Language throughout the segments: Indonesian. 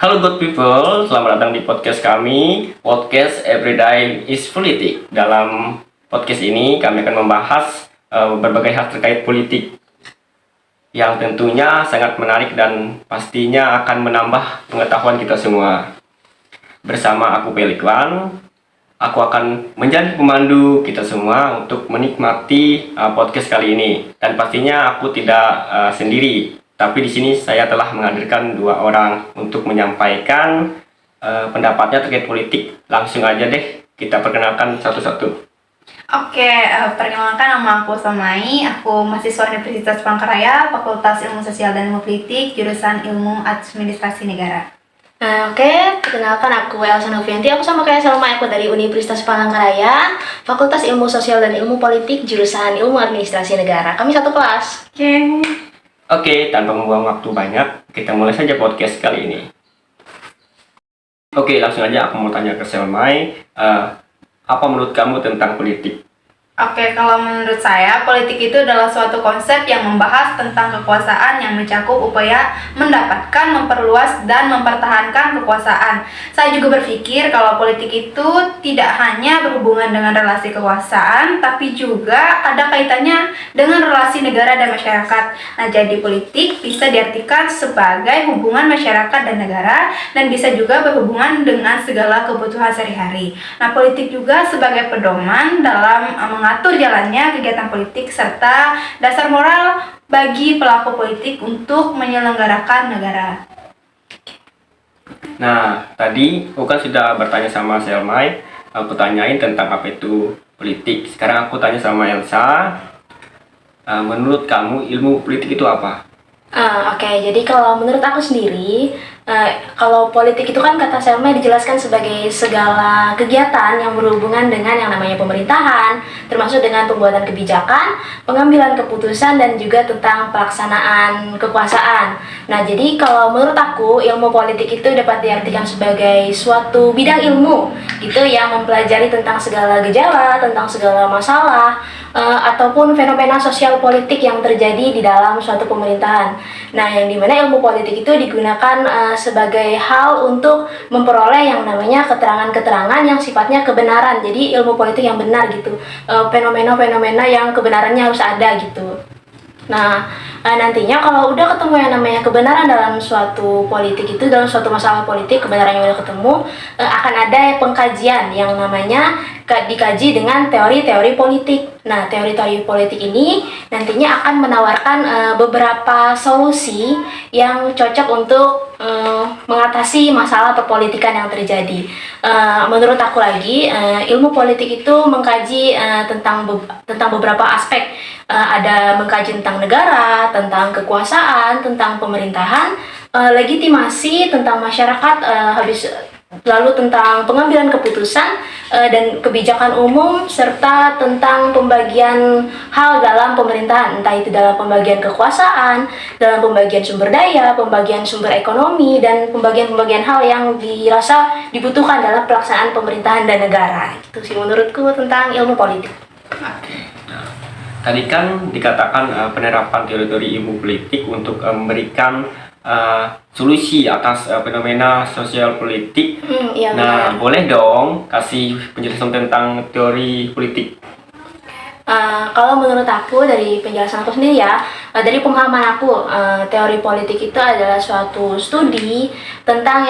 Halo good people, selamat datang di podcast kami, podcast Everyday is Politik. Dalam podcast ini kami akan membahas berbagai hal terkait politik yang tentunya sangat menarik dan pastinya akan menambah pengetahuan kita semua. Bersama aku Pelikwan, aku akan menjadi pemandu kita semua untuk menikmati podcast kali ini. Dan pastinya aku tidak sendiri. Tapi di sini saya telah menghadirkan dua orang untuk menyampaikan pendapatnya terkait politik. Langsung aja deh kita perkenalkan satu-satu. Oke, perkenalkan nama aku Somai. Aku mahasiswa Universitas Palangkaraya, Fakultas Ilmu Sosial dan Ilmu Politik, jurusan Ilmu Administrasi Negara. Perkenalkan aku Elsa Novianti. Aku sama kayak Salma, aku dari Universitas Palangkaraya, Fakultas Ilmu Sosial dan Ilmu Politik, jurusan Ilmu Administrasi Negara. Kami satu kelas. Oke, tanpa membuang waktu banyak, kita mulai saja podcast kali ini. Oke, langsung aja aku mau tanya ke Selmai, apa menurut kamu tentang politik? Oke, kalau menurut saya, politik itu adalah suatu konsep yang membahas tentang kekuasaan yang mencakup upaya mendapatkan, memperluas, dan mempertahankan kekuasaan. Saya juga berpikir kalau politik itu tidak hanya berhubungan dengan relasi kekuasaan, tapi juga ada kaitannya dengan relasi negara dan masyarakat. Nah, jadi politik bisa diartikan sebagai hubungan masyarakat dan negara, dan bisa juga berhubungan dengan segala kebutuhan sehari-hari. Nah, politik juga sebagai pedoman dalam mengatur jalannya kegiatan politik serta dasar moral bagi pelaku politik untuk menyelenggarakan negara. Nah, tadi aku kan sudah bertanya sama Selmai, aku tanyain tentang apa itu politik. Sekarang aku tanya sama Elsa, menurut kamu ilmu politik itu apa? Jadi kalau menurut aku sendiri, kalau politik itu kan kata Selma dijelaskan sebagai segala kegiatan yang berhubungan dengan yang namanya pemerintahan, termasuk dengan pembuatan kebijakan, pengambilan keputusan, dan juga tentang pelaksanaan kekuasaan. Nah, jadi kalau menurut aku ilmu politik itu dapat diartikan sebagai suatu bidang ilmu gitu yang mempelajari tentang segala gejala, tentang segala masalah, ataupun fenomena sosial politik yang terjadi di dalam suatu pemerintahan. Nah, yang dimana ilmu politik itu digunakan sebagai hal untuk memperoleh yang namanya keterangan-keterangan yang sifatnya kebenaran. Jadi ilmu politik yang benar gitu, fenomena-fenomena yang kebenarannya harus ada gitu. Nah, nantinya kalau udah ketemu yang namanya kebenaran dalam suatu politik itu, dalam suatu masalah politik, kebenarannya udah ketemu, akan ada pengkajian yang namanya dikaji dengan teori-teori politik. Nah, teori-teori politik ini nantinya akan menawarkan beberapa solusi yang cocok untuk mengatasi masalah perpolitikan yang terjadi. Menurut aku lagi, ilmu politik itu mengkaji tentang beberapa aspek. Ada mengkaji tentang negara, tentang kekuasaan, tentang pemerintahan, legitimasi, tentang masyarakat, lalu tentang pengambilan keputusan dan kebijakan umum, serta tentang pembagian hal dalam pemerintahan, entah itu dalam pembagian kekuasaan, dalam pembagian sumber daya, pembagian sumber ekonomi, dan pembagian-pembagian hal yang dirasa dibutuhkan dalam pelaksanaan pemerintahan dan negara. Itu sih menurutku tentang ilmu politik. Tadi kan dikatakan penerapan teori-teori ilmu politik untuk memberikan solusi atas fenomena sosial politik. Iya, Nah, benar. boleh dong kasih penjelasan tentang teori politik? Kalau menurut aku, dari penjelasan aku sendiri ya, dari pemahaman aku, teori politik itu adalah suatu studi tentang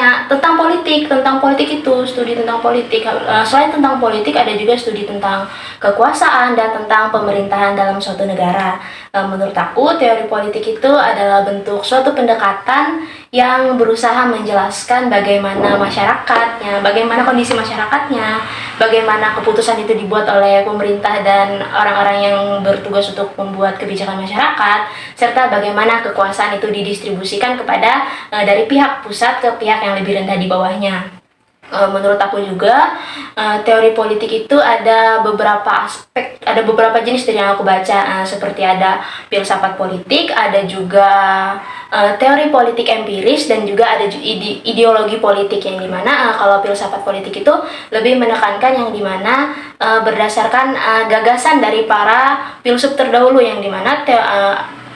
politik, studi tentang politik. Selain tentang politik, ada juga studi tentang kekuasaan dan tentang pemerintahan dalam suatu negara. Menurut aku, teori politik itu adalah bentuk suatu pendekatan yang berusaha menjelaskan bagaimana masyarakatnya, bagaimana kondisi masyarakatnya, bagaimana keputusan itu dibuat oleh pemerintah dan orang-orang yang bertugas untuk membuat kebijakan masyarakat, serta bagaimana kekuasaan itu didistribusikan kepada dari pihak pusat ke pihak yang lebih rendah di bawahnya. Menurut aku juga, teori politik itu ada beberapa aspek, ada beberapa jenis dari yang aku baca, seperti ada filsafat politik, ada juga teori politik empiris, dan juga ada ideologi politik, yang dimana kalau filsafat politik itu lebih menekankan yang dimana berdasarkan gagasan dari para filsuf terdahulu, yang dimana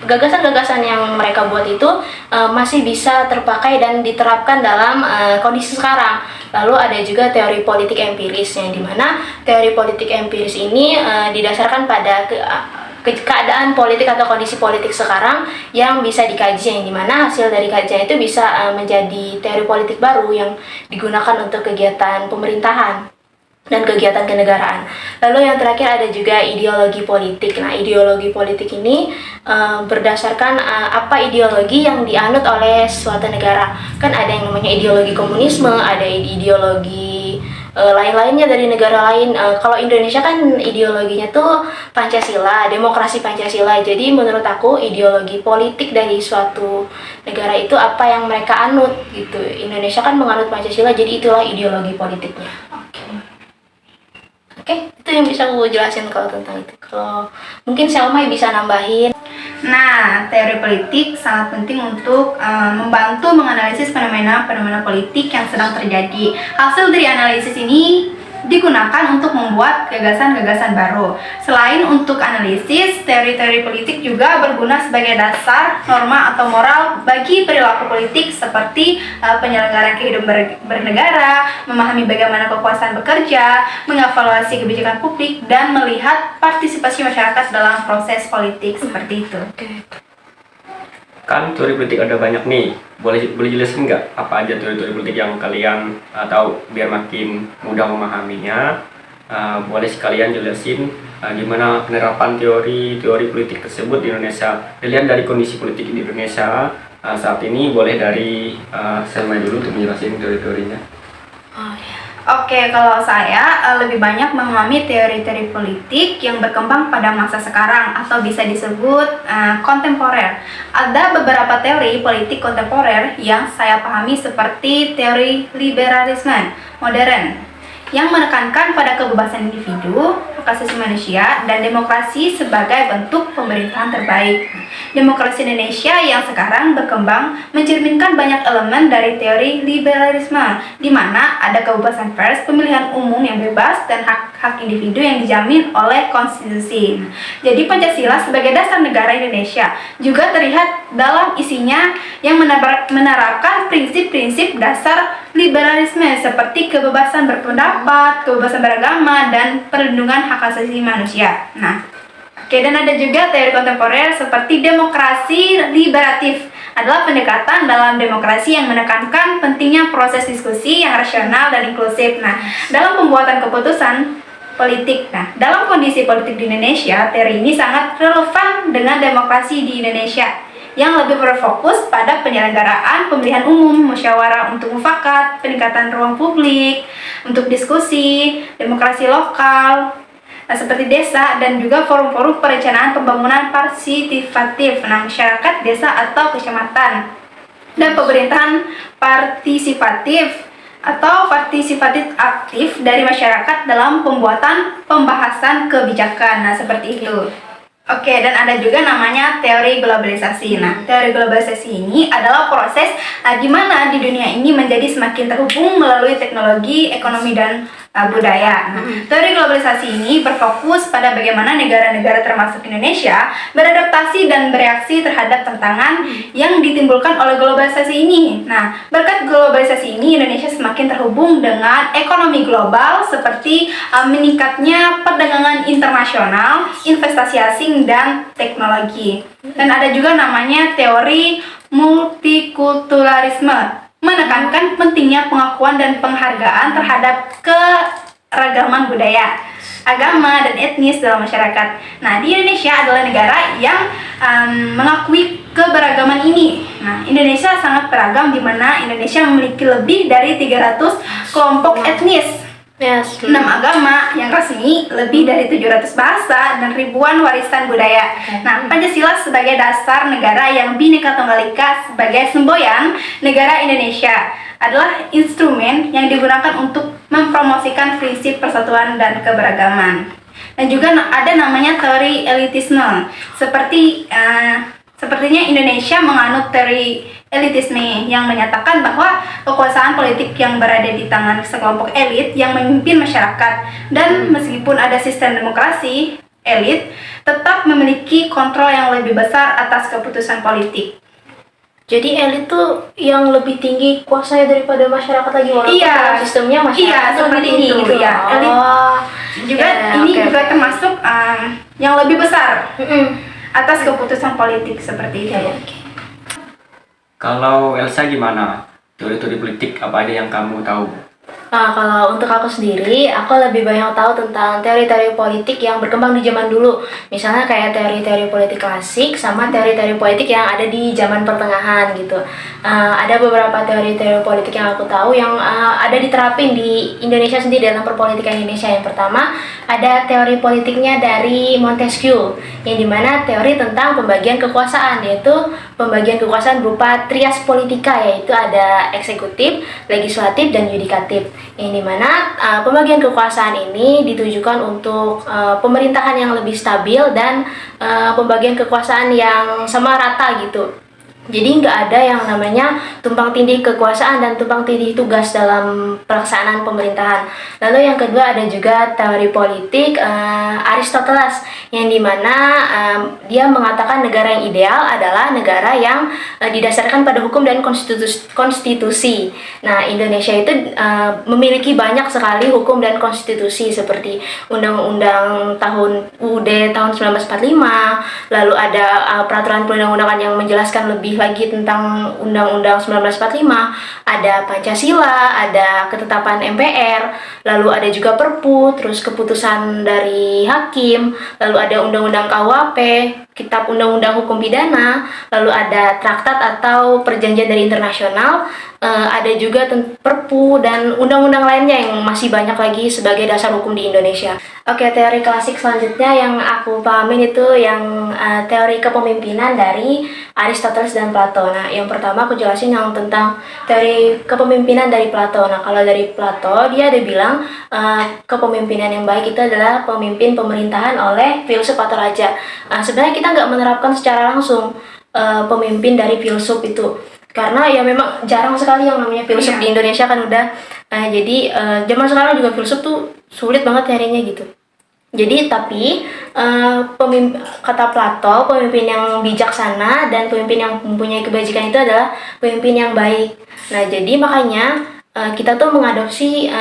gagasan-gagasan yang mereka buat itu masih bisa terpakai dan diterapkan dalam kondisi sekarang. Lalu ada juga teori politik empiris, yang dimana teori politik empiris ini didasarkan pada keadaan politik atau kondisi politik sekarang yang bisa dikaji, yang dimana hasil dari kajian itu bisa menjadi teori politik baru yang digunakan untuk kegiatan pemerintahan dan kegiatan kenegaraan. Lalu yang terakhir ada juga ideologi politik. Nah, ideologi politik ini berdasarkan apa ideologi yang dianut oleh suatu negara. Kan ada yang namanya ideologi komunisme, ada ideologi lain-lainnya dari negara lain. Kalau Indonesia kan ideologinya tuh Pancasila, demokrasi Pancasila. Jadi menurut aku ideologi politik dari suatu negara itu apa yang mereka anut gitu. Indonesia kan menganut Pancasila, jadi itulah ideologi politiknya. Oke, itu yang bisa aku jelasin kalau tentang itu. Kalau mungkin Selma bisa nambahin. Nah, teori politik sangat penting untuk membantu menganalisis fenomena-fenomena politik yang sedang terjadi. Hasil dari analisis ini digunakan untuk membuat gagasan-gagasan baru. Selain untuk analisis, teori-teori politik juga berguna sebagai dasar, norma atau moral bagi perilaku politik seperti penyelenggaraan kehidupan bernegara, memahami bagaimana kekuasaan bekerja, mengevaluasi kebijakan publik, dan melihat partisipasi masyarakat dalam proses politik seperti itu. Kan teori politik ada banyak nih, boleh jelasin nggak apa aja teori-teori politik yang kalian tahu biar makin mudah memahaminya. Boleh sekalian jelasin gimana penerapan teori politik tersebut di Indonesia. Dilihat dari kondisi politik di Indonesia saat ini. Boleh dari Selma dulu untuk menjelaskan teori-teorinya. Oke, kalau saya lebih banyak memahami teori-teori politik yang berkembang pada masa sekarang atau bisa disebut kontemporer. Ada beberapa teori politik kontemporer yang saya pahami seperti teori liberalisme modern yang menekankan pada kebebasan individu, hak asasi manusia, dan demokrasi sebagai bentuk pemerintahan terbaik. Demokrasi Indonesia yang sekarang berkembang mencerminkan banyak elemen dari teori liberalisme, di mana ada kebebasan pers, pemilihan umum yang bebas, dan hak-hak individu yang dijamin oleh konstitusi. Jadi Pancasila sebagai dasar negara Indonesia juga terlihat dalam isinya yang menerapkan prinsip-prinsip dasar liberalisme seperti kebebasan berpendapat, kebebasan beragama, dan perlindungan hak asasi manusia. Dan ada juga teori kontemporer seperti demokrasi liberatif, adalah pendekatan dalam demokrasi yang menekankan pentingnya proses diskusi yang rasional dan inklusif. Dalam pembuatan keputusan politik. Dalam kondisi politik di Indonesia, teori ini sangat relevan dengan demokrasi di Indonesia yang lebih berfokus pada penyelenggaraan pemilihan umum, musyawarah untuk mufakat, peningkatan ruang publik untuk diskusi, demokrasi lokal, seperti desa, dan juga forum-forum perencanaan pembangunan partisipatif, masyarakat desa atau kecamatan, dan pemerintahan partisipatif atau partisipatif aktif dari masyarakat dalam pembuatan pembahasan kebijakan. Seperti itu. Dan ada juga namanya teori globalisasi. Teori globalisasi ini adalah proses di mana di dunia ini menjadi semakin terhubung melalui teknologi, ekonomi, dan budaya. Teori globalisasi ini berfokus pada bagaimana negara-negara termasuk Indonesia beradaptasi dan bereaksi terhadap tantangan yang ditimbulkan oleh globalisasi ini. Berkat globalisasi ini, Indonesia semakin terhubung dengan ekonomi global seperti meningkatnya perdagangan internasional, investasi asing, dan teknologi. Dan ada juga namanya teori multikulturalisme, menekankan pentingnya pengakuan dan penghargaan terhadap keragaman budaya, agama, dan etnis dalam masyarakat. Di Indonesia adalah negara yang mengakui keberagaman ini. Indonesia sangat beragam, di mana Indonesia memiliki lebih dari 300 kelompok etnis, 6 agama yang resmi, lebih dari 700 bahasa, dan ribuan warisan budaya. Pancasila sebagai dasar negara yang Bhinneka Tunggal Ika sebagai semboyan negara Indonesia adalah instrumen yang digunakan untuk mempromosikan prinsip persatuan dan keberagaman. Dan juga ada namanya teori elitisme, sepertinya Indonesia menganut teori elitisme yang menyatakan bahwa kekuasaan politik yang berada di tangan sekelompok elit yang memimpin masyarakat. Dan meskipun ada sistem demokrasi, elit tetap memiliki kontrol yang lebih besar atas keputusan politik. Jadi elit tuh yang lebih tinggi kuasanya daripada masyarakat lagi, walaupun Iya. dalam sistemnya masyarakat Iya, tuh lebih seperti tinggi itu, gitu. ya. Elit Oh. Juga Ya, ini oke, juga oke. termasuk yang lebih besar Mm-mm. atas keputusan politik seperti itu. Oke. Kalau Elsa gimana? Teori-teori politik apa aja yang kamu tahu? Nah, kalau untuk aku sendiri, aku lebih banyak tahu tentang teori-teori politik yang berkembang di zaman dulu. Misalnya kayak teori-teori politik klasik sama teori-teori politik yang ada di zaman pertengahan gitu. Ada beberapa teori-teori politik yang aku tahu yang ada diterapin di Indonesia sendiri dalam perpolitikan Indonesia. Yang pertama, ada teori politiknya dari Montesquieu, yang dimana teori tentang pembagian kekuasaan, yaitu pembagian kekuasaan berupa trias politika, yaitu ada eksekutif, legislatif, dan yudikatif. Yang dimana pembagian kekuasaan ini ditujukan untuk pemerintahan yang lebih stabil dan pembagian kekuasaan yang sama rata gitu. Jadi nggak ada yang namanya tumpang tindih kekuasaan dan tumpang tindih tugas dalam pelaksanaan pemerintahan. Lalu yang kedua ada juga teori politik Aristoteles, yang dimana dia mengatakan negara yang ideal adalah negara yang didasarkan pada hukum dan konstitusi. Nah, Indonesia itu memiliki banyak sekali hukum dan konstitusi seperti Undang-Undang UUD tahun 1945, lalu ada peraturan perundang-undangan yang menjelaskan lebih lagi tentang Undang-Undang 1945, ada Pancasila, ada ketetapan MPR, lalu ada juga Perpu, terus keputusan dari hakim, lalu ada Undang-Undang KUHP, Kitab Undang-Undang Hukum Pidana, lalu ada traktat atau perjanjian dari internasional, ada juga Perpu dan undang-undang lainnya yang masih banyak lagi sebagai dasar hukum di Indonesia. Oke, teori klasik selanjutnya yang aku pahamin itu yang teori kepemimpinan dari Aristoteles dan Plato. Nah, yang pertama aku jelasin yang tentang teori kepemimpinan dari Plato. Nah, kalau dari Plato dia ada bilang kepemimpinan yang baik itu adalah pemimpin pemerintahan oleh filsuf atau raja. Sebenarnya kita nggak menerapkan secara langsung pemimpin dari filsuf itu, karena ya memang jarang sekali yang namanya filsuf Iya. di Indonesia kan udah jadi zaman sekarang juga filsuf tuh sulit banget nyarinya gitu. Jadi tapi kata Plato, pemimpin yang bijaksana dan pemimpin yang mempunyai kebajikan itu adalah pemimpin yang baik. Nah, jadi makanya kita tuh mengadopsi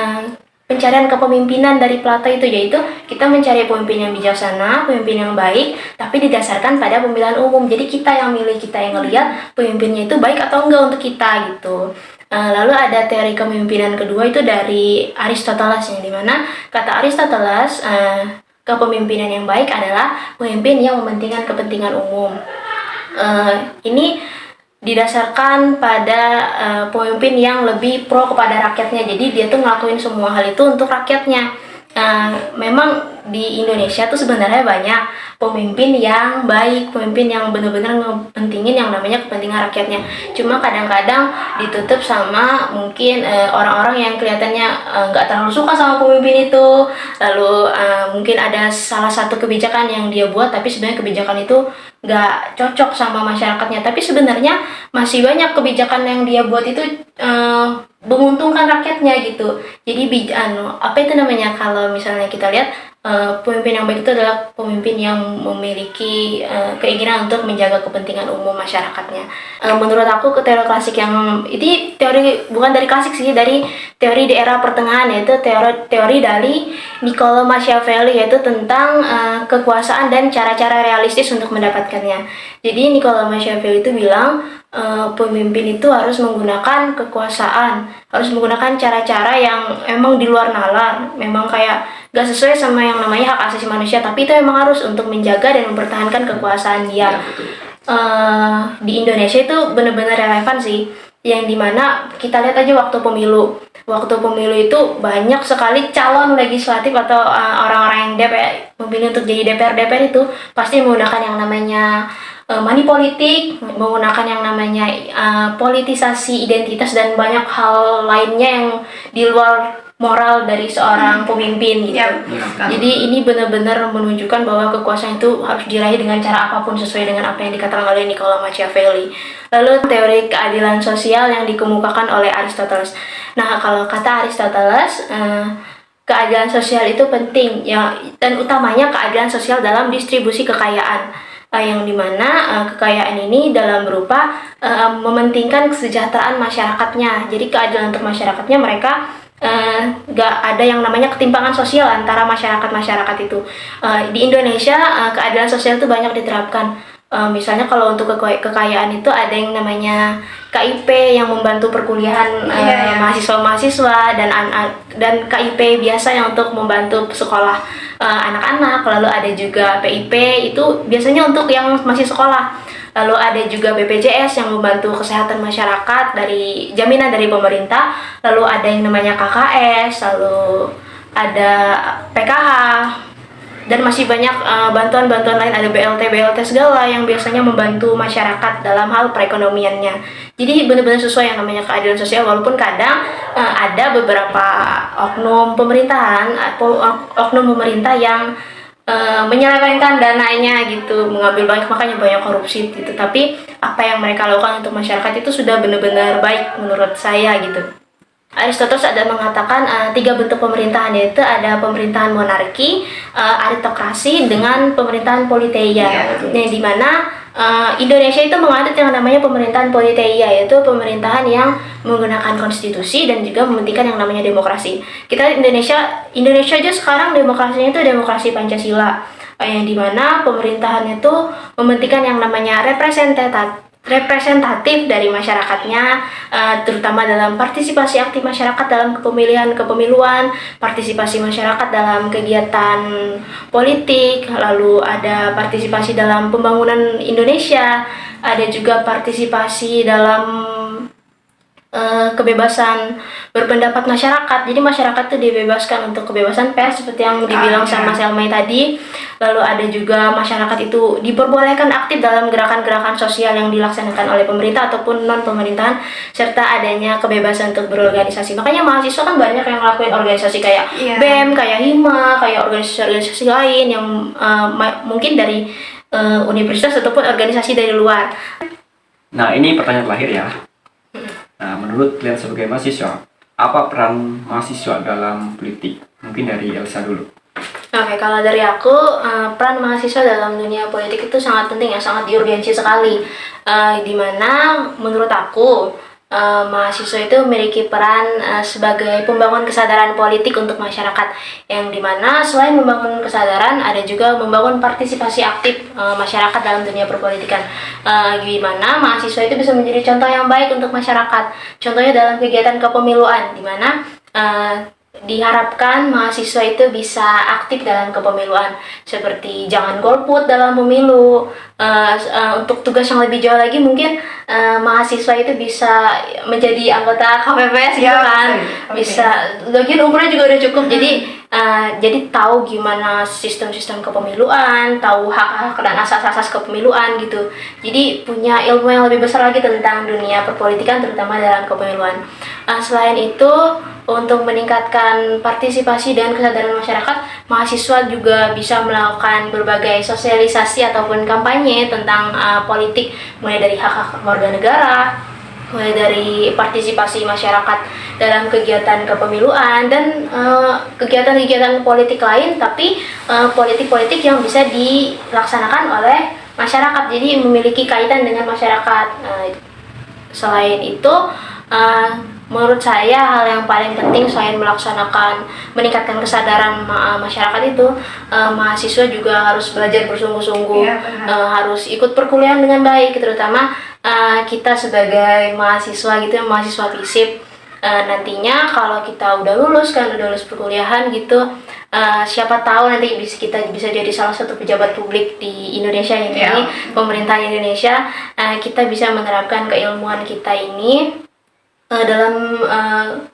pencarian kepemimpinan dari Plato itu, yaitu kita mencari pemimpin yang bijaksana, pemimpin yang baik, tapi didasarkan pada pemilihan umum. Jadi kita yang milih, kita yang ngelihat pemimpinnya itu baik atau enggak untuk kita gitu. Lalu ada teori kepemimpinan kedua itu dari Aristoteles, yang dimana kata Aristoteles kepemimpinan yang baik adalah pemimpin yang mementingkan kepentingan umum. Ini didasarkan pada pemimpin yang lebih pro kepada rakyatnya, jadi dia tuh ngelakuin semua hal itu untuk rakyatnya. Memang di Indonesia tuh sebenarnya banyak pemimpin yang baik, pemimpin yang benar-benar ngepentingin yang namanya kepentingan rakyatnya. Cuma kadang-kadang ditutup sama mungkin orang-orang yang kelihatannya nggak terlalu suka sama pemimpin itu. Lalu mungkin ada salah satu kebijakan yang dia buat, tapi sebenarnya kebijakan itu nggak cocok sama masyarakatnya. Tapi sebenarnya masih banyak kebijakan yang dia buat itu menguntungkan rakyatnya gitu. Jadi apa itu namanya, kalau misalnya kita lihat pemimpin yang baik itu adalah pemimpin yang memiliki keinginan untuk menjaga kepentingan umum masyarakatnya. Menurut aku ke teori klasik yang ini teori bukan dari klasik sih, dari teori di era pertengahan, yaitu teori dari Niccolo Machiavelli, yaitu tentang kekuasaan dan cara-cara realistis untuk mendapatkannya. Jadi Niccolo Machiavelli itu bilang pemimpin itu harus menggunakan kekuasaan, harus menggunakan cara-cara yang emang di luar nalar, memang kayak gak sesuai sama yang namanya hak asasi manusia, tapi itu emang harus untuk menjaga dan mempertahankan kekuasaan dia. Di Indonesia itu benar-benar relevan sih, yang dimana kita lihat aja waktu pemilu itu banyak sekali calon legislatif atau orang-orang yang memilih untuk jadi DPR itu pasti menggunakan yang namanya money politik, menggunakan yang namanya politisasi identitas dan banyak hal lainnya yang di luar moral dari seorang pemimpin gitu. Ya, Jadi ini benar-benar menunjukkan bahwa kekuasaan itu harus diraih dengan cara apapun sesuai dengan apa yang dikatakan oleh Niccolo Machiavelli. Lalu teori keadilan sosial yang dikemukakan oleh Aristoteles. Nah, kalau kata Aristoteles, keadilan sosial itu penting ya, dan utamanya keadilan sosial dalam distribusi kekayaan, yang dimana kekayaan ini dalam berupa mementingkan kesejahteraan masyarakatnya. Jadi keadilan untuk masyarakatnya, mereka nggak ada yang namanya ketimpangan sosial antara masyarakat itu. Di Indonesia keadilan sosial itu banyak diterapkan. Misalnya kalau untuk kekayaan itu ada yang namanya KIP yang membantu perkuliahan mahasiswa-mahasiswa, dan KIP biasa yang untuk membantu sekolah anak-anak. Lalu ada juga PIP, itu biasanya untuk yang masih sekolah. Lalu ada juga BPJS yang membantu kesehatan masyarakat dari jaminan dari pemerintah. Lalu ada yang namanya KKS, lalu ada PKH, dan masih banyak bantuan-bantuan lain, ada BLT segala yang biasanya membantu masyarakat dalam hal perekonomiannya. Jadi benar-benar sesuai yang namanya keadilan sosial, walaupun kadang ada beberapa oknum pemerintah yang menyelewengkan dananya gitu, mengambil banyak, makanya banyak korupsi gitu. Tapi apa yang mereka lakukan untuk masyarakat itu sudah benar-benar baik menurut saya gitu. Aristoteles ada mengatakan 3 bentuk pemerintahan, yaitu ada pemerintahan monarki, aristokrasi, dengan pemerintahan politeia. Yang dimana Indonesia itu mengadut yang namanya pemerintahan politeia, yaitu pemerintahan yang menggunakan konstitusi dan juga mementingkan yang namanya demokrasi. Kita Indonesia aja sekarang demokrasinya itu demokrasi Pancasila, yang dimana pemerintahannya itu mementingkan yang namanya representatif dari masyarakatnya, terutama dalam partisipasi aktif masyarakat dalam kepemiluan, partisipasi masyarakat dalam kegiatan politik, lalu ada partisipasi dalam pembangunan Indonesia, ada juga partisipasi dalam kebebasan berpendapat masyarakat. Jadi masyarakat itu dibebaskan untuk kebebasan pers seperti yang dibilang sama Selmai tadi. Lalu ada juga masyarakat itu diperbolehkan aktif dalam gerakan-gerakan sosial yang dilaksanakan oleh pemerintah ataupun non pemerintahan, serta adanya kebebasan untuk berorganisasi. Makanya mahasiswa kan banyak yang ngelakuin organisasi kayak BEM, kayak HIMA, kayak organisasi-organisasi lain yang mungkin dari universitas ataupun organisasi dari luar. Nah, ini pertanyaan terakhir ya. Nah, menurut kalian sebagai mahasiswa, apa peran mahasiswa dalam politik? Mungkin dari Elsa dulu. Oke, kalau dari aku, peran mahasiswa dalam dunia politik itu sangat penting ya, sangat diurgensi sekali. Dimana menurut aku, mahasiswa itu memiliki peran sebagai pembangun kesadaran politik untuk masyarakat, yang dimana selain membangun kesadaran, ada juga membangun partisipasi aktif masyarakat dalam dunia perpolitikan. Gimana mahasiswa itu bisa menjadi contoh yang baik untuk masyarakat. Contohnya dalam kegiatan kepemiluan, dimana diharapkan mahasiswa itu bisa aktif dalam kepemiluan, seperti jangan golput dalam pemilu. Untuk tugas yang lebih jauh lagi, mungkin mahasiswa itu bisa menjadi anggota KPPS gitu kan. Bisa, bagian umurnya juga udah cukup. Jadi tahu gimana sistem-sistem kepemiluan, tahu hak-hak dan asas-asas kepemiluan gitu. Jadi punya ilmu yang lebih besar lagi tentang dunia perpolitikan, terutama dalam kepemiluan. Selain itu, untuk meningkatkan partisipasi dan kesadaran masyarakat, mahasiswa juga bisa melakukan berbagai sosialisasi ataupun kampanye tentang politik, mulai dari hak-hak warga negara, mulai dari partisipasi masyarakat dalam kegiatan kepemiluan, dan kegiatan-kegiatan politik lain, tapi politik-politik yang bisa dilaksanakan oleh masyarakat, jadi memiliki kaitan dengan masyarakat. Selain itu, menurut saya hal yang paling penting selain meningkatkan kesadaran masyarakat itu, mahasiswa juga harus belajar bersungguh-sungguh, harus ikut perkuliahan dengan baik, terutama kita sebagai mahasiswa gitu, mahasiswa FISIP. Nantinya kalau kita udah lulus perkuliahan gitu, siapa tahu nanti kita bisa jadi salah satu pejabat publik di Indonesia ini, pemerintahan Indonesia. Kita bisa menerapkan keilmuan kita ini dalam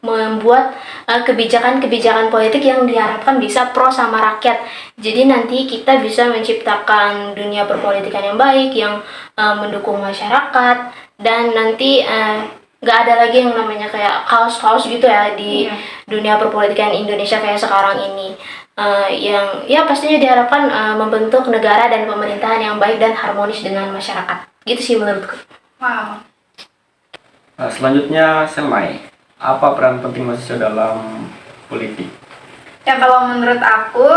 membuat kebijakan-kebijakan politik yang diharapkan bisa pro sama rakyat. Jadi nanti kita bisa menciptakan dunia perpolitikan yang baik, yang mendukung masyarakat, dan nanti nggak ada lagi yang namanya kayak kaos-kaos gitu ya di dunia perpolitikan Indonesia kayak sekarang ini. Yang ya pastinya diharapkan membentuk negara dan pemerintahan yang baik dan harmonis dengan masyarakat. Gitu sih menurutku. Wow. Selanjutnya, Selmai, apa peran penting mahasiswa dalam politik? Ya kalau menurut aku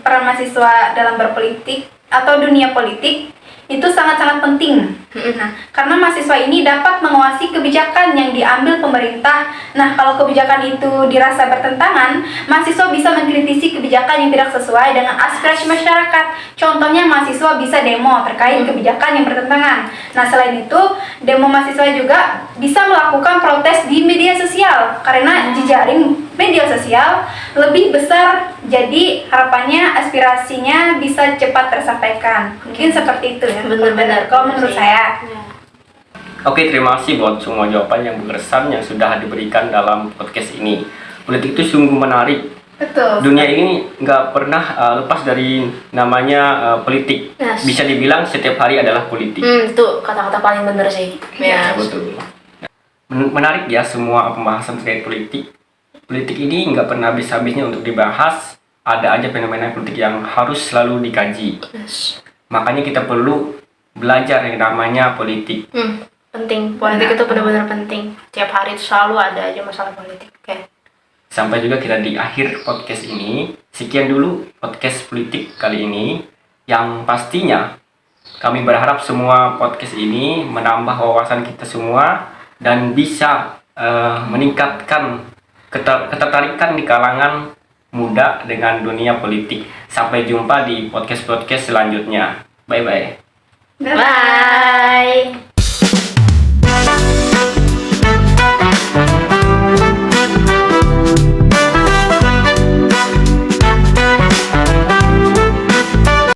peran mahasiswa dalam berpolitik atau dunia politik itu sangat-sangat penting. Nah, karena mahasiswa ini dapat menguasai kebijakan yang diambil pemerintah. Nah, kalau kebijakan itu dirasa bertentangan, mahasiswa bisa mengkritisi kebijakan yang tidak sesuai dengan aspirasi masyarakat. Contohnya mahasiswa bisa demo terkait kebijakan yang bertentangan. Nah, selain itu, demo mahasiswa juga bisa melakukan protes di media sosial karena jejaring media sosial lebih besar. Jadi, harapannya aspirasinya bisa cepat tersampaikan. Mungkin seperti itu ya. Benar-benar. Kalau menurut saya. Ya. Oke, terima kasih buat semua jawaban yang berkesan yang sudah diberikan dalam podcast ini. Politik itu sungguh menarik. Betul. Dunia ini nggak pernah lepas dari namanya politik. Yes. Bisa dibilang setiap hari adalah politik. Itu kata-kata paling bener sih. Ya, betul. Menarik ya semua pembahasan terkait politik. Politik ini nggak pernah habis-habisnya untuk dibahas. Ada aja fenomena politik yang harus selalu dikaji. Yes. Makanya kita perlu belajar yang namanya politik. Penting. Politik itu benar-benar penting. Tiap hari itu selalu ada aja masalah politik. Oke. Sampai juga kita di akhir podcast ini. Sekian dulu podcast politik kali ini. Yang pastinya kami berharap semua podcast ini menambah wawasan kita semua dan bisa meningkatkan ketertarikan di kalangan muda dengan dunia politik. Sampai jumpa di podcast-podcast selanjutnya. Bye-bye. Bye.